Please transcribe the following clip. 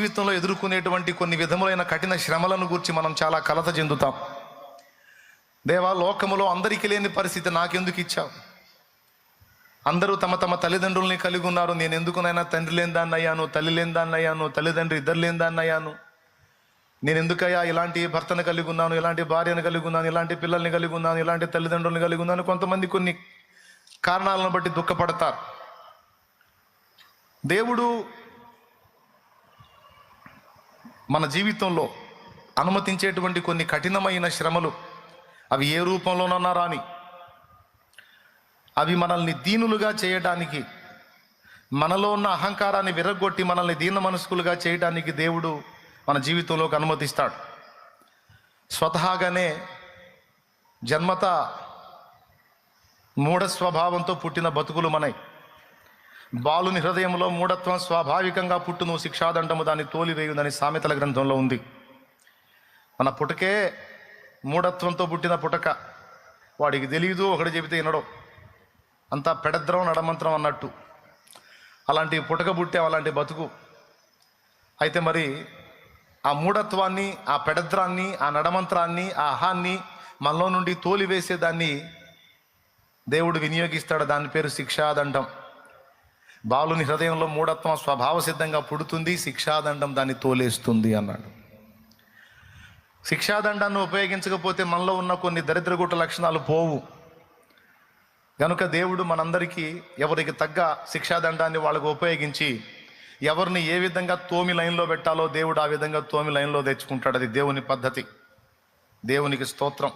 జీవితంలో ఎదుర్కొనేటువంటి కొన్ని విధములైన కఠిన శ్రమలను గురించి మనం చాలా కలత చెందుతాం. దేవా, లోకములో అందరికీ లేని పరిస్థితి నాకెందుకు ఇచ్చావు? అందరూ తమ తమ తల్లిదండ్రుల్ని కలిగి ఉన్నారు, నేను ఎందుకునైనా తండ్రి లేని దాన్ని అయ్యాను, తల్లి లేని దాన్ని అయ్యాను, తల్లిదండ్రి ఇద్దరు లేని దాన్ని అయ్యాను. నేను ఎందుకయ్యా ఇలాంటి భర్తను కలిగి ఉన్నాను, ఇలాంటి భార్యను కలిగి ఉన్నాను, ఇలాంటి పిల్లల్ని కలిగి ఉన్నాను, ఇలాంటి తల్లిదండ్రులను కలిగి ఉన్నాను. కొంతమంది కొన్ని కారణాలను బట్టి దుఃఖపడతారు. దేవుడు మన జీవితంలో అనుమతించేటువంటి కొన్ని కఠినమైన శ్రమలు, అవి ఏ రూపంలోనన్నా రాని, అవి మనల్ని దీనులుగా చేయడానికి, మనలో ఉన్న అహంకారాన్ని విరగొట్టి మనల్ని దీన మనస్కులుగా చేయడానికి దేవుడు మన జీవితంలోకి అనుమతిస్తాడు. స్వతహాగానే జన్మత మూఢ స్వభావంతో పుట్టిన బతుకులు మనై. బాలుని హృదయంలో మూఢత్వం స్వాభావికంగా పుట్టును, శిక్షాదండము దాన్ని తోలివేయుదని సామెతల గ్రంథంలో ఉంది. మన పుటకే మూఢత్వంతో పుట్టిన పుటక. వాడికి తెలియదు, ఒకటి చెబితే వినడం, అంతా పెడద్రం నడమంత్రం అన్నట్టు. అలాంటి పుటక పుట్టాం, అలాంటి బతుకు. అయితే మరి ఆ మూఢత్వాన్ని, ఆ పెడద్రాన్ని, ఆ నడమంత్రాన్ని, ఆ అహాన్ని మనలో నుండి తోలివేసేదాన్ని దేవుడు వినియోగిస్తాడు. దాని పేరు శిక్షాదండం. బాలుని హృదయంలో మూఢత్వం స్వభావ సిద్ధంగా పుడుతుంది, శిక్షాదండం దాన్ని తోలేస్తుంది అన్నాడు. శిక్షాదండాన్ని ఉపయోగించకపోతే మనలో ఉన్న కొన్ని దరిద్రగుట్ట లక్షణాలు పోవు. కనుక దేవుడు మనందరికీ ఎవరికి తగ్గ శిక్షాదండాన్ని వాళ్ళకు ఉపయోగించి ఎవరిని ఏ విధంగా తోమి లైన్లో పెట్టాలో దేవుడు ఆ విధంగా తోమి లైన్లో తెచ్చుకుంటాడు. అది దేవుని పద్ధతి. దేవునికి స్తోత్రం.